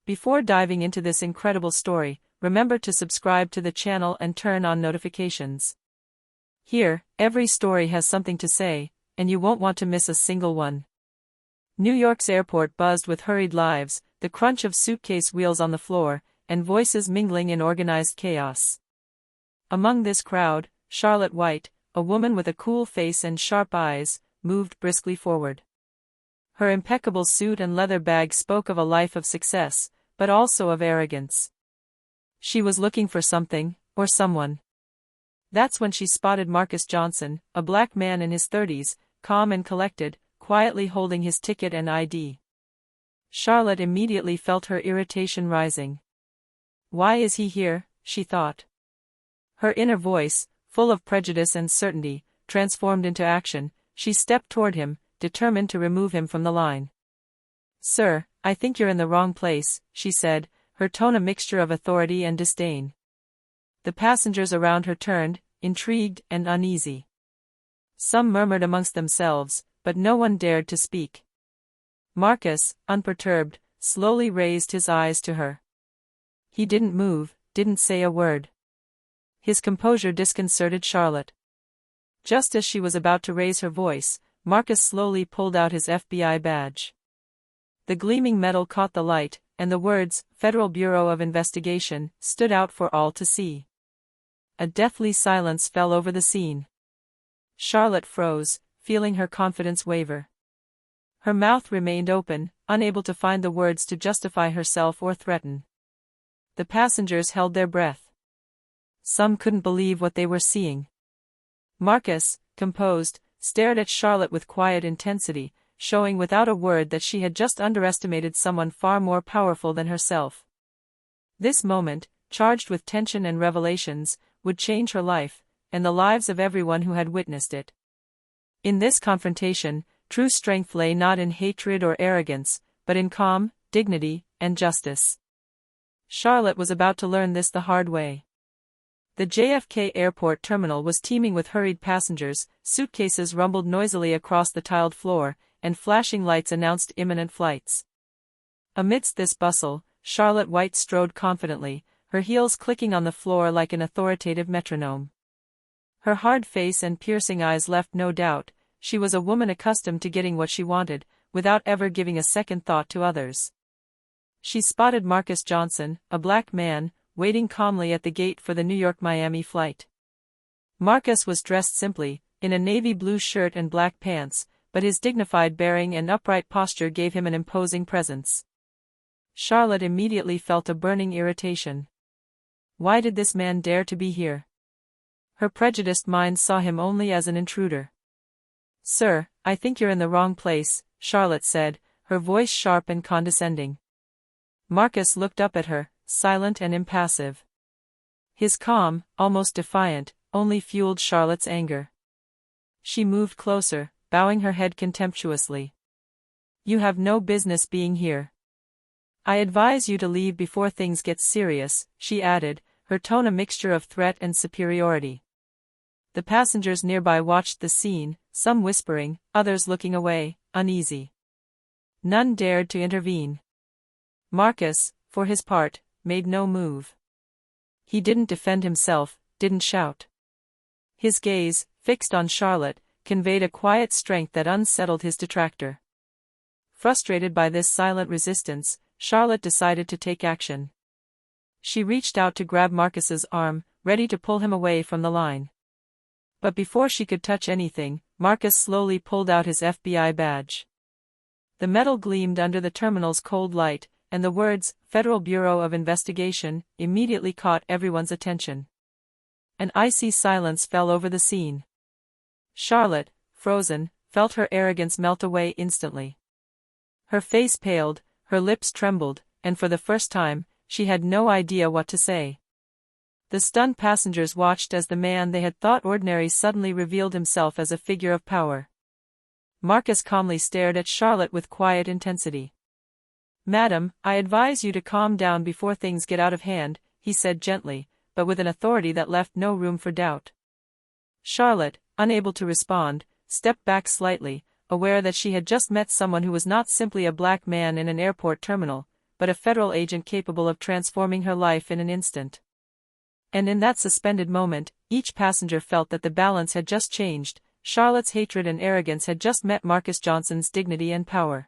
Before diving into this incredible story, remember to subscribe to the channel and turn on notifications. Here, every story has something to say, and you won't want to miss a single one. New York's airport buzzed with hurried lives, the crunch of suitcase wheels on the floor, and voices mingling in organized chaos. Among this crowd, Charlotte White, a woman with a cool face and sharp eyes, moved briskly forward. Her impeccable suit and leather bag spoke of a life of success, but also of arrogance. She was looking for something, or someone. That's when she spotted Marcus Johnson, a black man in his 30s, calm and collected, quietly holding his ticket and ID. Charlotte immediately felt her irritation rising. Why is he here, she thought. Her inner voice, full of prejudice and certainty, transformed into action. She stepped toward him, determined to remove him from the line. "Sir, I think you're in the wrong place," she said, her tone a mixture of authority and disdain. The passengers around her turned, intrigued and uneasy. Some murmured amongst themselves, but no one dared to speak. Marcus, unperturbed, slowly raised his eyes to her. He didn't move, didn't say a word. His composure disconcerted Charlotte. Just as she was about to raise her voice, Marcus slowly pulled out his FBI badge. The gleaming metal caught the light, and the words, "Federal Bureau of Investigation," stood out for all to see. A deathly silence fell over the scene. Charlotte froze, feeling her confidence waver. Her mouth remained open, unable to find the words to justify herself or threaten. The passengers held their breath. Some couldn't believe what they were seeing. Marcus, composed, stared at Charlotte with quiet intensity, showing without a word that she had just underestimated someone far more powerful than herself. This moment, charged with tension and revelations, would change her life, and the lives of everyone who had witnessed it. In this confrontation, true strength lay not in hatred or arrogance, but in calm, dignity, and justice. Charlotte was about to learn this the hard way. The JFK airport terminal was teeming with hurried passengers, suitcases rumbled noisily across the tiled floor, and flashing lights announced imminent flights. Amidst this bustle, Charlotte White strode confidently, her heels clicking on the floor like an authoritative metronome. Her hard face and piercing eyes left no doubt. She was a woman accustomed to getting what she wanted, without ever giving a second thought to others. She spotted Marcus Johnson, a black man, waiting calmly at the gate for the New York-Miami flight. Marcus was dressed simply, in a navy blue shirt and black pants, but his dignified bearing and upright posture gave him an imposing presence. Charlotte immediately felt a burning irritation. Why did this man dare to be here? Her prejudiced mind saw him only as an intruder. "Sir, I think you're in the wrong place," Charlotte said, her voice sharp and condescending. Marcus looked up at her, silent and impassive. His calm, almost defiant, only fueled Charlotte's anger. She moved closer, bowing her head contemptuously. "You have no business being here. I advise you to leave before things get serious," she added, her tone a mixture of threat and superiority. The passengers nearby watched the scene, some whispering, others looking away, uneasy. None dared to intervene. Marcus, for his part, made no move. He didn't defend himself, didn't shout. His gaze, fixed on Charlotte, conveyed a quiet strength that unsettled his detractor. Frustrated by this silent resistance, Charlotte decided to take action. She reached out to grab Marcus's arm, ready to pull him away from the line. But before she could touch anything, Marcus slowly pulled out his FBI badge. The metal gleamed under the terminal's cold light, and the words, "Federal Bureau of Investigation," immediately caught everyone's attention. An icy silence fell over the scene. Charlotte, frozen, felt her arrogance melt away instantly. Her face paled, her lips trembled, and for the first time, she had no idea what to say. The stunned passengers watched as the man they had thought ordinary suddenly revealed himself as a figure of power. Marcus calmly stared at Charlotte with quiet intensity. "Madam, I advise you to calm down before things get out of hand," he said gently, but with an authority that left no room for doubt. Charlotte, unable to respond, stepped back slightly, aware that she had just met someone who was not simply a black man in an airport terminal, but a federal agent capable of transforming her life in an instant. And in that suspended moment, each passenger felt that the balance had just changed. Charlotte's hatred and arrogance had just met Marcus Johnson's dignity and power.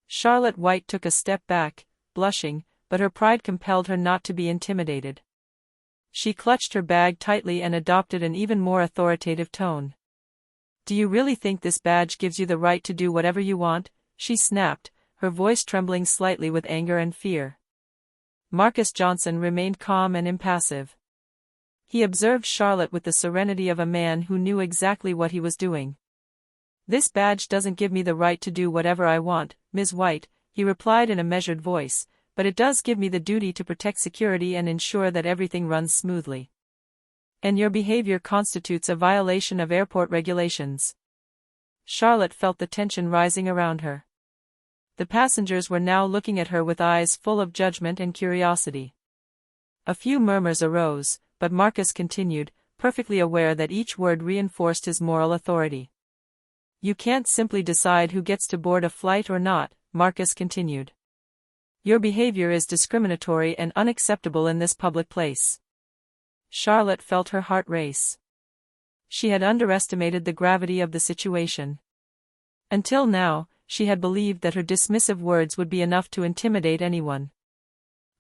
Charlotte White took a step back, blushing, but her pride compelled her not to be intimidated. She clutched her bag tightly and adopted an even more authoritative tone. "Do you really think this badge gives you the right to do whatever you want?" she snapped, her voice trembling slightly with anger and fear. Marcus Johnson remained calm and impassive. He observed Charlotte with the serenity of a man who knew exactly what he was doing. "This badge doesn't give me the right to do whatever I want, Ms. White," he replied in a measured voice, "but it does give me the duty to protect security and ensure that everything runs smoothly. And your behavior constitutes a violation of airport regulations." Charlotte felt the tension rising around her. The passengers were now looking at her with eyes full of judgment and curiosity. A few murmurs arose, but Marcus continued, perfectly aware that each word reinforced his moral authority. "You can't simply decide who gets to board a flight or not," Marcus continued. "Your behavior is discriminatory and unacceptable in this public place." Charlotte felt her heart race. She had underestimated the gravity of the situation. Until now, she had believed that her dismissive words would be enough to intimidate anyone.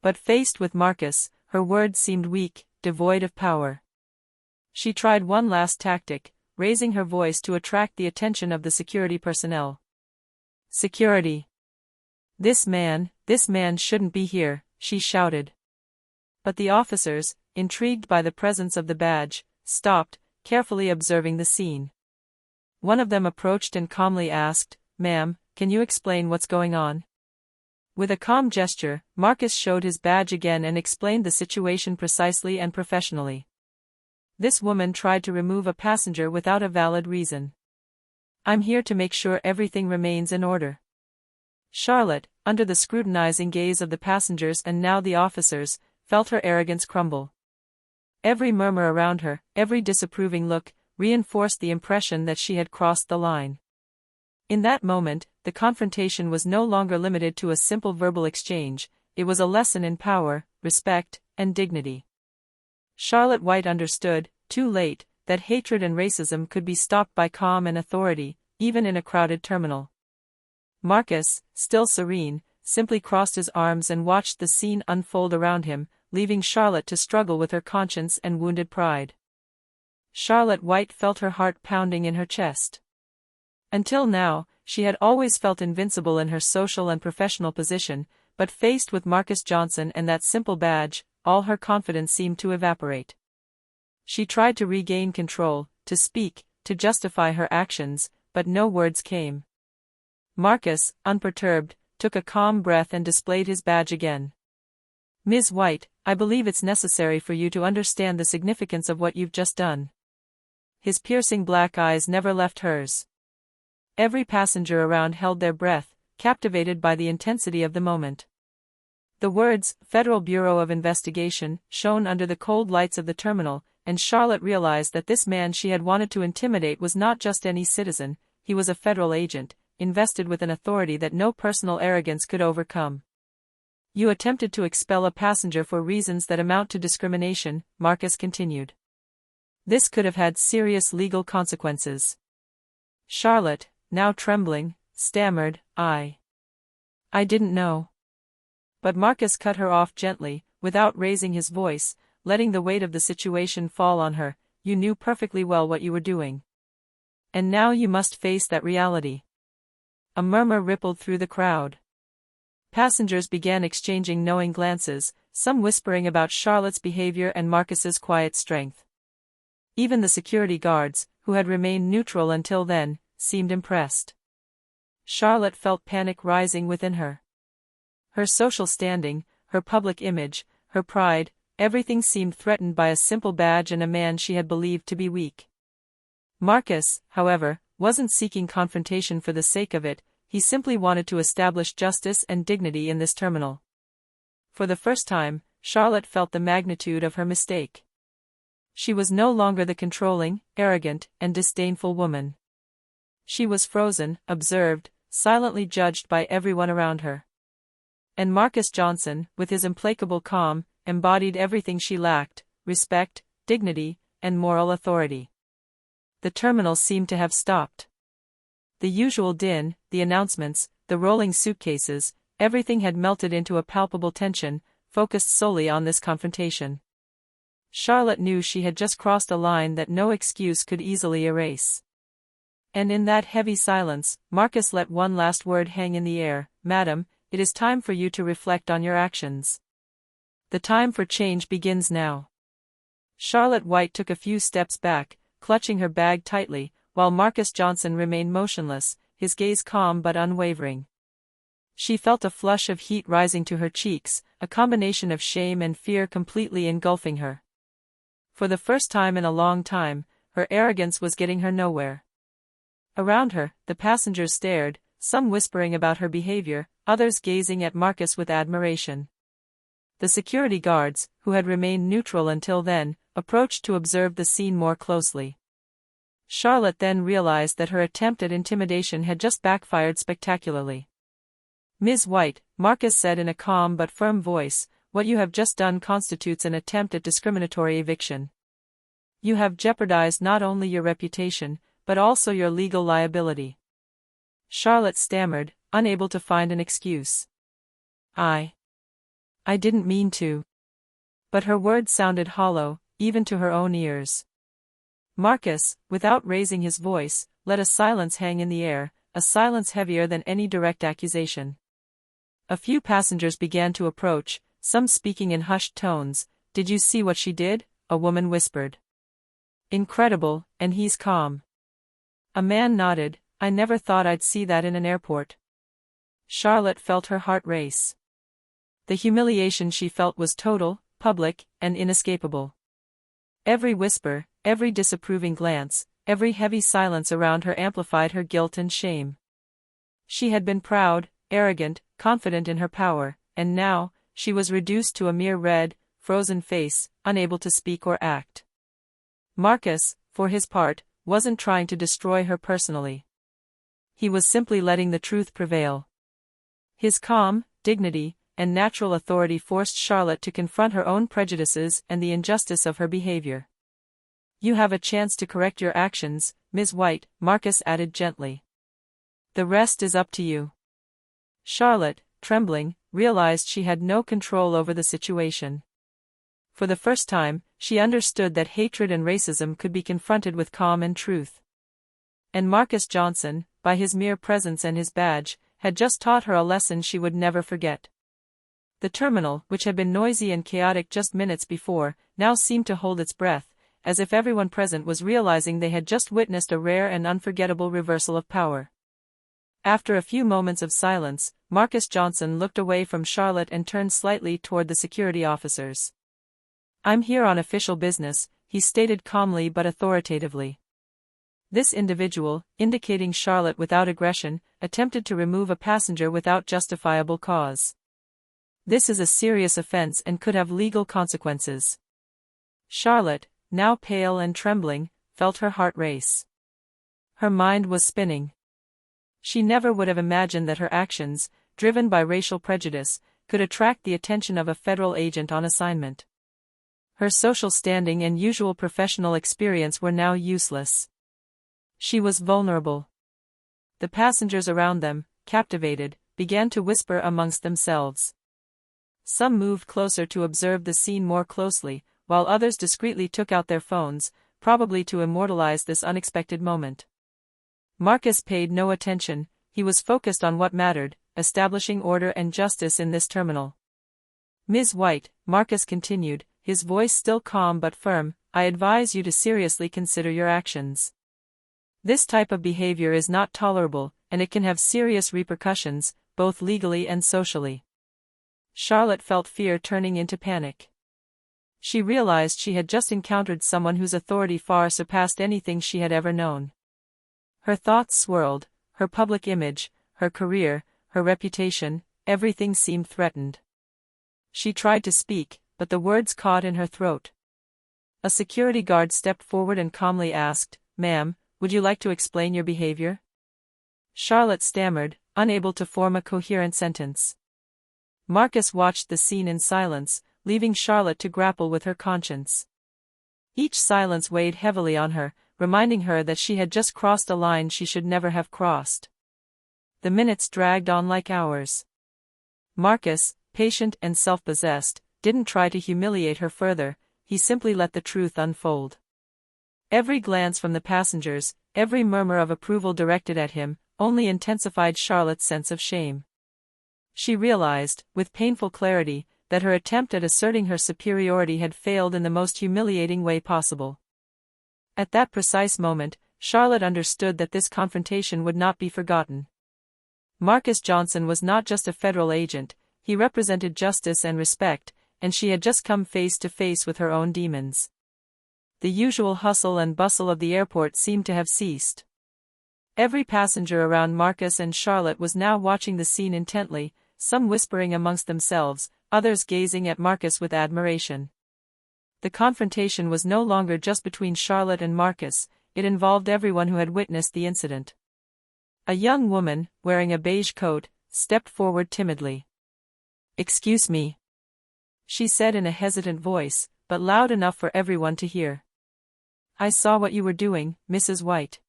But faced with Marcus, her words seemed weak, devoid of power. She tried one last tactic, raising her voice to attract the attention of the security personnel. "Security! This man shouldn't be here," she shouted. But the officers, intrigued by the presence of the badge, stopped, carefully observing the scene. One of them approached and calmly asked, "Ma'am, can you explain what's going on?" With a calm gesture, Marcus showed his badge again and explained the situation precisely and professionally. "This woman tried to remove a passenger without a valid reason. I'm here to make sure everything remains in order." Charlotte, under the scrutinizing gaze of the passengers and now the officers, felt her arrogance crumble. Every murmur around her, every disapproving look, reinforced the impression that she had crossed the line. In that moment, the confrontation was no longer limited to a simple verbal exchange, it was a lesson in power, respect, and dignity. Charlotte White understood, too late, that hatred and racism could be stopped by calm and authority, even in a crowded terminal. Marcus, still serene, simply crossed his arms and watched the scene unfold around him, leaving Charlotte to struggle with her conscience and wounded pride. Charlotte White felt her heart pounding in her chest. Until now, she had always felt invincible in her social and professional position, but faced with Marcus Johnson and that simple badge, all her confidence seemed to evaporate. She tried to regain control, to speak, to justify her actions, but no words came. Marcus, unperturbed, took a calm breath and displayed his badge again. "Ms. White, I believe it's necessary for you to understand the significance of what you've just done." His piercing black eyes never left hers. Every passenger around held their breath, captivated by the intensity of the moment. The words, "Federal Bureau of Investigation," shone under the cold lights of the terminal, and Charlotte realized that this man she had wanted to intimidate was not just any citizen, he was a federal agent, invested with an authority that no personal arrogance could overcome. "You attempted to expel a passenger for reasons that amount to discrimination," Marcus continued. "This could have had serious legal consequences." Charlotte, now trembling, stammered, I didn't know." But Marcus cut her off gently, without raising his voice, letting the weight of the situation fall on her. "You knew perfectly well what you were doing. And now you must face that reality." A murmur rippled through the crowd. Passengers began exchanging knowing glances, some whispering about Charlotte's behavior and Marcus's quiet strength. Even the security guards, who had remained neutral until then, seemed impressed. Charlotte felt panic rising within her. Her social standing, her public image, her pride, everything seemed threatened by a simple badge and a man she had believed to be weak. Marcus, however, wasn't seeking confrontation for the sake of it, he simply wanted to establish justice and dignity in this terminal. For the first time, Charlotte felt the magnitude of her mistake. She was no longer the controlling, arrogant, and disdainful woman. She was frozen, observed, silently judged by everyone around her. And Marcus Johnson, with his implacable calm, embodied everything she lacked: respect, dignity, and moral authority. The terminal seemed to have stopped. The usual din, the announcements, the rolling suitcases, everything had melted into a palpable tension, focused solely on this confrontation. Charlotte knew she had just crossed a line that no excuse could easily erase. And in that heavy silence, Marcus let one last word hang in the air: "Madam, it is time for you to reflect on your actions. The time for change begins now." Charlotte White took a few steps back, clutching her bag tightly, while Marcus Johnson remained motionless, his gaze calm but unwavering. She felt a flush of heat rising to her cheeks, a combination of shame and fear completely engulfing her. For the first time in a long time, her arrogance was getting her nowhere. Around her, the passengers stared, some whispering about her behavior, others gazing at Marcus with admiration. The security guards, who had remained neutral until then, approached to observe the scene more closely. Charlotte then realized that her attempt at intimidation had just backfired spectacularly. "Ms. White," Marcus said in a calm but firm voice, "what you have just done constitutes an attempt at discriminatory eviction. You have jeopardized not only your reputation, but also your legal liability." Charlotte stammered, unable to find an excuse. I didn't mean to." But her words sounded hollow, even to her own ears. Marcus, without raising his voice, let a silence hang in the air, a silence heavier than any direct accusation. A few passengers began to approach, some speaking in hushed tones. "Did you see what she did?" a woman whispered. "Incredible, and he's calm." A man nodded. "I never thought I'd see that in an airport." Charlotte felt her heart race. The humiliation she felt was total, public, and inescapable. Every whisper, every disapproving glance, every heavy silence around her amplified her guilt and shame. She had been proud, arrogant, confident in her power, and now, she was reduced to a mere red, frozen face, unable to speak or act. Marcus, for his part, wasn't trying to destroy her personally. He was simply letting the truth prevail. His calm, dignity, and natural authority forced Charlotte to confront her own prejudices and the injustice of her behavior. "You have a chance to correct your actions, Ms. White," Marcus added gently. "The rest is up to you." Charlotte, trembling, realized she had no control over the situation. For the first time, she understood that hatred and racism could be confronted with calm and truth. And Marcus Johnson, by his mere presence and his badge, had just taught her a lesson she would never forget. The terminal, which had been noisy and chaotic just minutes before, now seemed to hold its breath, as if everyone present was realizing they had just witnessed a rare and unforgettable reversal of power. After a few moments of silence, Marcus Johnson looked away from Charlotte and turned slightly toward the security officers. "I'm here on official business," he stated calmly but authoritatively. This individual, indicating Charlotte without aggression, attempted to remove a passenger without justifiable cause. This is a serious offense and could have legal consequences. Charlotte, now pale and trembling, felt her heart race. Her mind was spinning. She never would have imagined that her actions, driven by racial prejudice, could attract the attention of a federal agent on assignment. Her social standing and usual professional experience were now useless. She was vulnerable. The passengers around them, captivated, began to whisper amongst themselves. Some moved closer to observe the scene more closely, while others discreetly took out their phones, probably to immortalize this unexpected moment. Marcus paid no attention. He was focused on what mattered, establishing order and justice in this terminal. "Ms. White," Marcus continued, his voice still calm but firm, "I advise you to seriously consider your actions. This type of behavior is not tolerable, and it can have serious repercussions, both legally and socially." Charlotte felt fear turning into panic. She realized she had just encountered someone whose authority far surpassed anything she had ever known. Her thoughts swirled, her public image, her career, her reputation, everything seemed threatened. She tried to speak, but the words caught in her throat. A security guard stepped forward and calmly asked, "Ma'am, would you like to explain your behavior?" Charlotte stammered, unable to form a coherent sentence. Marcus watched the scene in silence, leaving Charlotte to grapple with her conscience. Each silence weighed heavily on her, reminding her that she had just crossed a line she should never have crossed. The minutes dragged on like hours. Marcus, patient and self-possessed, didn't try to humiliate her further, he simply let the truth unfold. Every glance from the passengers, every murmur of approval directed at him, only intensified Charlotte's sense of shame. She realized, with painful clarity, that her attempt at asserting her superiority had failed in the most humiliating way possible. At that precise moment, Charlotte understood that this confrontation would not be forgotten. Marcus Johnson was not just a federal agent, he represented justice and respect, and she had just come face to face with her own demons. The usual hustle and bustle of the airport seemed to have ceased. Every passenger around Marcus and Charlotte was now watching the scene intently, some whispering amongst themselves, others gazing at Marcus with admiration. The confrontation was no longer just between Charlotte and Marcus, it involved everyone who had witnessed the incident. A young woman, wearing a beige coat, stepped forward timidly. "Excuse me," she said in a hesitant voice, but loud enough for everyone to hear. "I saw what you were doing, Mrs. White.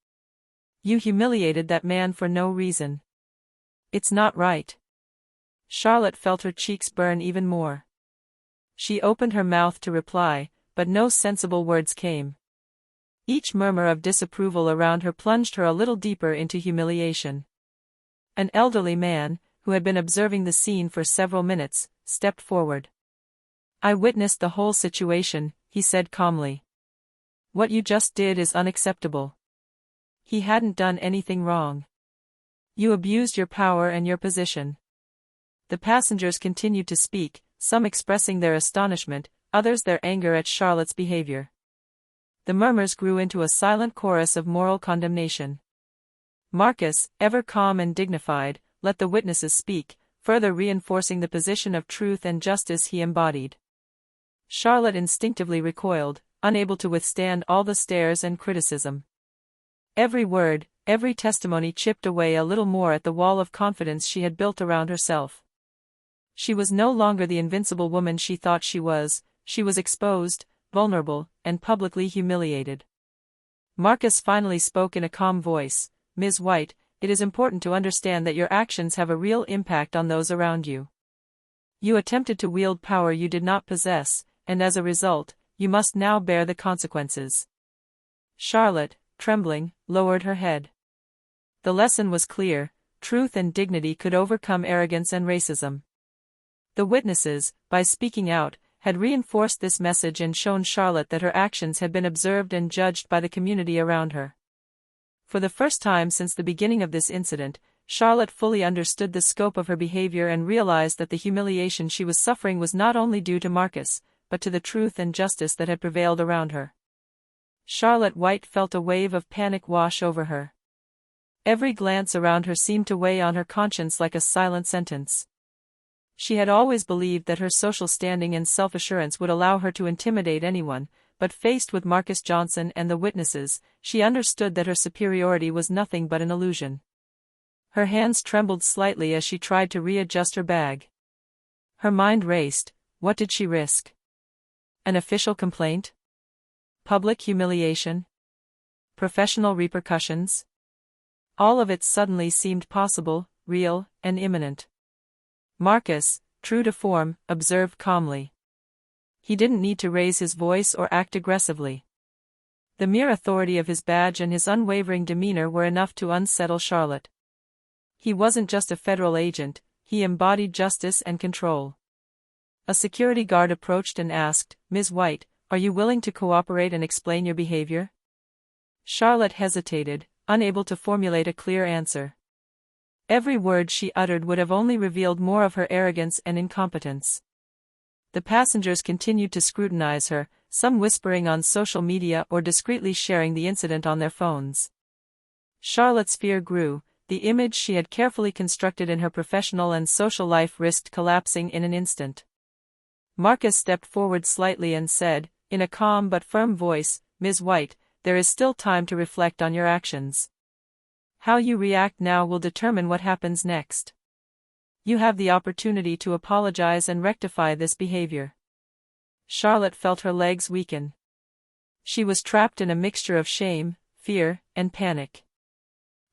You humiliated that man for no reason. It's not right." Charlotte felt her cheeks burn even more. She opened her mouth to reply, but no sensible words came. Each murmur of disapproval around her plunged her a little deeper into humiliation. An elderly man, who had been observing the scene for several minutes, stepped forward. "I witnessed the whole situation," he said calmly. "What you just did is unacceptable. He hadn't done anything wrong. You abused your power and your position." The passengers continued to speak, some expressing their astonishment, others their anger at Charlotte's behavior. The murmurs grew into a silent chorus of moral condemnation. Marcus, ever calm and dignified, let the witnesses speak, further reinforcing the position of truth and justice he embodied. Charlotte instinctively recoiled, unable to withstand all the stares and criticism. Every word, every testimony chipped away a little more at the wall of confidence she had built around herself. She was no longer the invincible woman she thought she was exposed, vulnerable, and publicly humiliated. Marcus finally spoke in a calm voice, "Ms. White, it is important to understand that your actions have a real impact on those around you. You attempted to wield power you did not possess, and as a result, you must now bear the consequences." Charlotte, trembling, lowered her head. The lesson was clear: truth and dignity could overcome arrogance and racism. The witnesses, by speaking out, had reinforced this message and shown Charlotte that her actions had been observed and judged by the community around her. For the first time since the beginning of this incident, Charlotte fully understood the scope of her behavior and realized that the humiliation she was suffering was not only due to Marcus, but to the truth and justice that had prevailed around her. Charlotte White felt a wave of panic wash over her. Every glance around her seemed to weigh on her conscience like a silent sentence. She had always believed that her social standing and self-assurance would allow her to intimidate anyone, but faced with Marcus Johnson and the witnesses, she understood that her superiority was nothing but an illusion. Her hands trembled slightly as she tried to readjust her bag. Her mind raced. What did she risk? An official complaint? Public humiliation? Professional repercussions? All of it suddenly seemed possible, real, and imminent. Marcus, true to form, observed calmly. He didn't need to raise his voice or act aggressively. The mere authority of his badge and his unwavering demeanor were enough to unsettle Charlotte. He wasn't just a federal agent, he embodied justice and control. A security guard approached and asked, "Ms. White, are you willing to cooperate and explain your behavior?" Charlotte hesitated, unable to formulate a clear answer. Every word she uttered would have only revealed more of her arrogance and incompetence. The passengers continued to scrutinize her, some whispering on social media or discreetly sharing the incident on their phones. Charlotte's fear grew. The image she had carefully constructed in her professional and social life risked collapsing in an instant. Marcus stepped forward slightly and said, in a calm but firm voice, "Ms. White, there is still time to reflect on your actions. How you react now will determine what happens next." You have the opportunity to apologize and rectify this behavior. Charlotte felt her legs weaken. She was trapped in a mixture of shame, fear, and panic.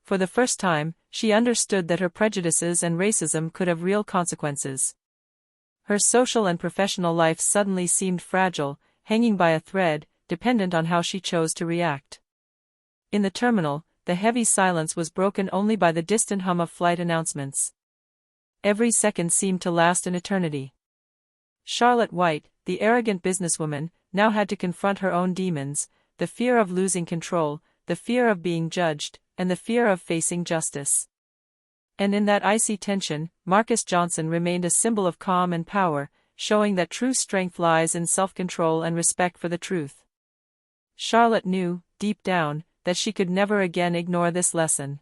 For the first time, she understood that her prejudices and racism could have real consequences. Her social and professional life suddenly seemed fragile, hanging by a thread, dependent on how she chose to react. In the terminal, the heavy silence was broken only by the distant hum of flight announcements. Every second seemed to last an eternity. Charlotte White, the arrogant businesswoman, now had to confront her own demons, the fear of losing control, the fear of being judged, and the fear of facing justice. And in that icy tension, Marcus Johnson remained a symbol of calm and power, showing that true strength lies in self-control and respect for the truth. Charlotte knew, deep down, that she could never again ignore this lesson.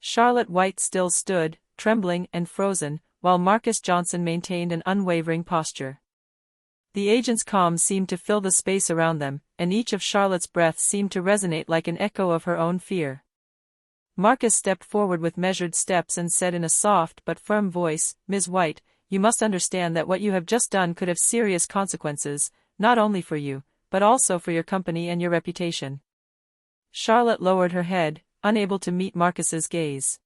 Charlotte White still stood, trembling and frozen, while Marcus Johnson maintained an unwavering posture. The agent's calm seemed to fill the space around them, and each of Charlotte's breaths seemed to resonate like an echo of her own fear. Marcus stepped forward with measured steps and said in a soft but firm voice, "Ms. White, you must understand that what you have just done could have serious consequences, not only for you, but also for your company and your reputation." Charlotte lowered her head, unable to meet Marcus's gaze.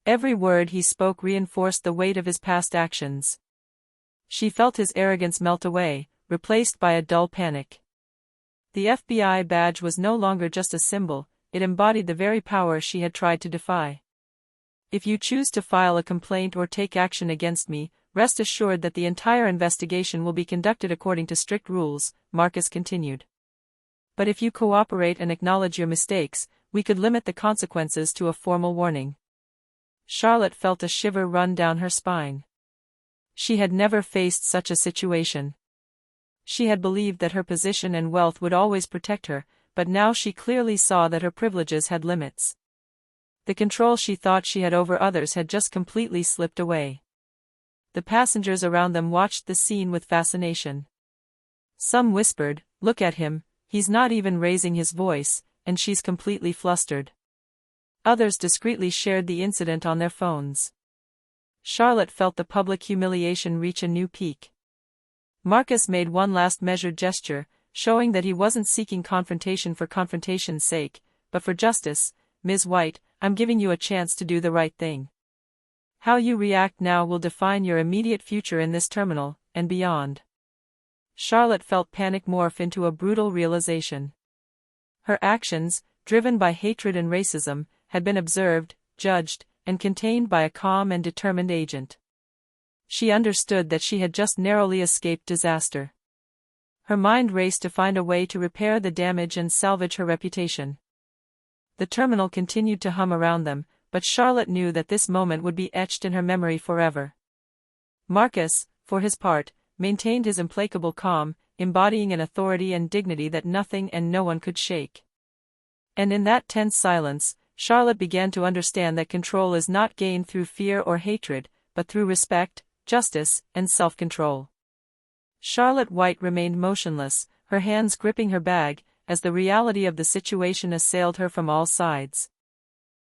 Every word he spoke reinforced the weight of his past actions. She felt his arrogance melt away, replaced by a dull panic. The FBI badge was no longer just a symbol, it embodied the very power she had tried to defy. "If you choose to file a complaint or take action against me, rest assured that the entire investigation will be conducted according to strict rules," Marcus continued. "But if you cooperate and acknowledge your mistakes, we could limit the consequences to a formal warning." Charlotte felt a shiver run down her spine. She had never faced such a situation. She had believed that her position and wealth would always protect her, but now she clearly saw that her privileges had limits. The control she thought she had over others had just completely slipped away. The passengers around them watched the scene with fascination. Some whispered, "Look at him, he's not even raising his voice, and she's completely flustered." Others discreetly shared the incident on their phones. Charlotte felt the public humiliation reach a new peak. Marcus made one last measured gesture, showing that he wasn't seeking confrontation for confrontation's sake, but for justice. "Ms. White, I'm giving you a chance to do the right thing. How you react now will define your immediate future in this terminal, and beyond." Charlotte felt panic morph into a brutal realization. Her actions, driven by hatred and racism, had been observed, judged, and contained by a calm and determined agent. She understood that she had just narrowly escaped disaster. Her mind raced to find a way to repair the damage and salvage her reputation. The terminal continued to hum around them, but Charlotte knew that this moment would be etched in her memory forever. Marcus, for his part, maintained his implacable calm, embodying an authority and dignity that nothing and no one could shake. And in that tense silence, Charlotte began to understand that control is not gained through fear or hatred, but through respect, justice, and self-control. Charlotte White remained motionless, her hands gripping her bag, as the reality of the situation assailed her from all sides.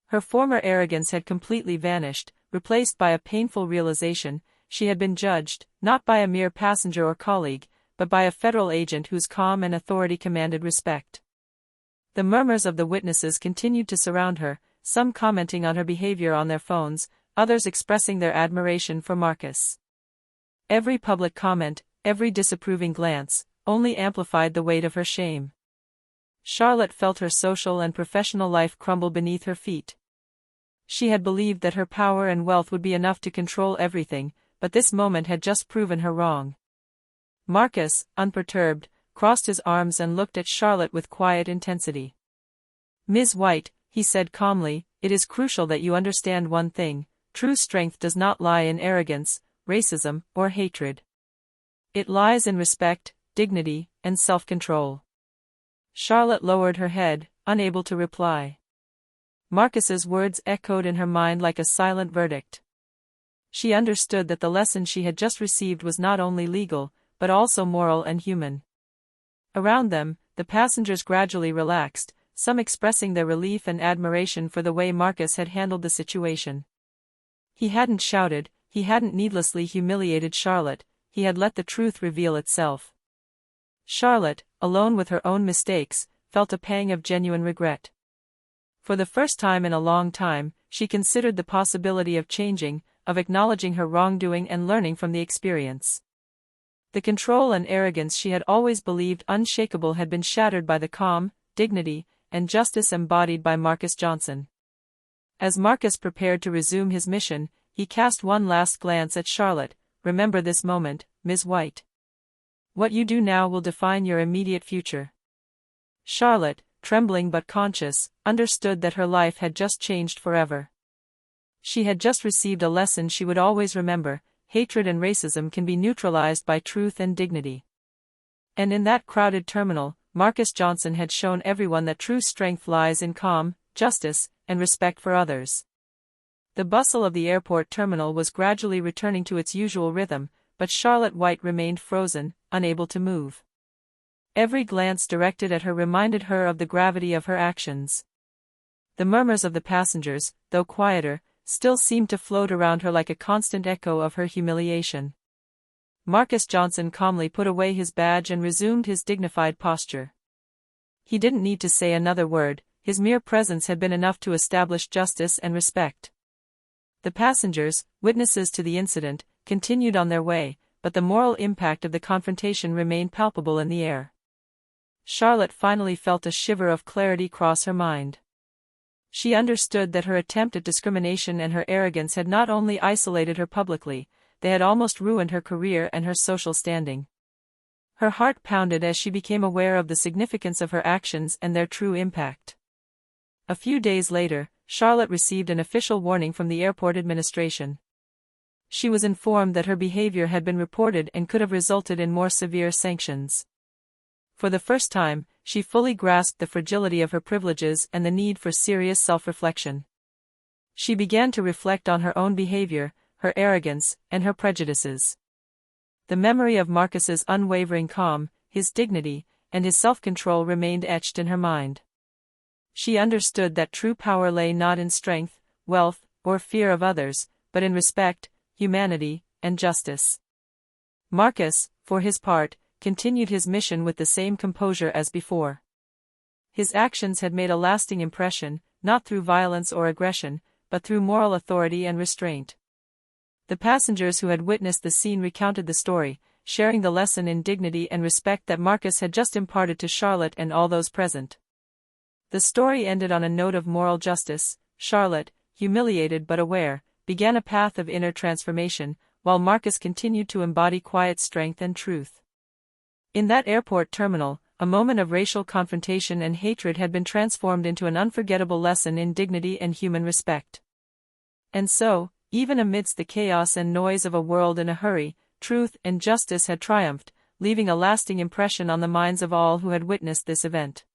Her former arrogance had completely vanished, replaced by a painful realization: she had been judged, not by a mere passenger or colleague, but by a federal agent whose calm and authority commanded respect. The murmurs of the witnesses continued to surround her, some commenting on her behavior on their phones, others expressing their admiration for Marcus. Every public comment, every disapproving glance, only amplified the weight of her shame. Charlotte felt her social and professional life crumble beneath her feet. She had believed that her power and wealth would be enough to control everything, but this moment had just proven her wrong. Marcus, unperturbed, crossed his arms and looked at Charlotte with quiet intensity. "Ms. White," he said calmly, "it is crucial that you understand one thing: true strength does not lie in arrogance, racism, or hatred. It lies in respect, dignity, and self-control." Charlotte lowered her head, unable to reply. Marcus's words echoed in her mind like a silent verdict. She understood that the lesson she had just received was not only legal, but also moral and human. Around them, the passengers gradually relaxed, some expressing their relief and admiration for the way Marcus had handled the situation. He hadn't shouted, he hadn't needlessly humiliated Charlotte, he had let the truth reveal itself. Charlotte, alone with her own mistakes, felt a pang of genuine regret. For the first time in a long time, she considered the possibility of changing, of acknowledging her wrongdoing and learning from the experience. The control and arrogance she had always believed unshakable had been shattered by the calm, dignity, and justice embodied by Marcus Johnson. As Marcus prepared to resume his mission, he cast one last glance at Charlotte. "Remember this moment, Ms. White. What you do now will define your immediate future." Charlotte, trembling but conscious, understood that her life had just changed forever. She had just received a lesson she would always remember: hatred and racism can be neutralized by truth and dignity. And in that crowded terminal, Marcus Johnson had shown everyone that true strength lies in calm, justice, and respect for others. The bustle of the airport terminal was gradually returning to its usual rhythm, but Charlotte White remained frozen, unable to move. Every glance directed at her reminded her of the gravity of her actions. The murmurs of the passengers, though quieter, still seemed to float around her like a constant echo of her humiliation. Marcus Johnson calmly put away his badge and resumed his dignified posture. He didn't need to say another word, his mere presence had been enough to establish justice and respect. The passengers, witnesses to the incident, continued on their way, but the moral impact of the confrontation remained palpable in the air. Charlotte finally felt a shiver of clarity cross her mind. She understood that her attempt at discrimination and her arrogance had not only isolated her publicly, they had almost ruined her career and her social standing. Her heart pounded as she became aware of the significance of her actions and their true impact. A few days later, Charlotte received an official warning from the airport administration. She was informed that her behavior had been reported and could have resulted in more severe sanctions. For the first time, she fully grasped the fragility of her privileges and the need for serious self-reflection. She began to reflect on her own behavior, her arrogance, and her prejudices. The memory of Marcus's unwavering calm, his dignity, and his self-control remained etched in her mind. She understood that true power lay not in strength, wealth, or fear of others, but in respect, humanity, and justice. Marcus, for his part, continued his mission with the same composure as before. His actions had made a lasting impression, not through violence or aggression, but through moral authority and restraint. The passengers who had witnessed the scene recounted the story, sharing the lesson in dignity and respect that Marcus had just imparted to Charlotte and all those present. The story ended on a note of moral justice. Charlotte, humiliated but aware, began a path of inner transformation, while Marcus continued to embody quiet strength and truth. In that airport terminal, a moment of racial confrontation and hatred had been transformed into an unforgettable lesson in dignity and human respect. And so, even amidst the chaos and noise of a world in a hurry, truth and justice had triumphed, leaving a lasting impression on the minds of all who had witnessed this event.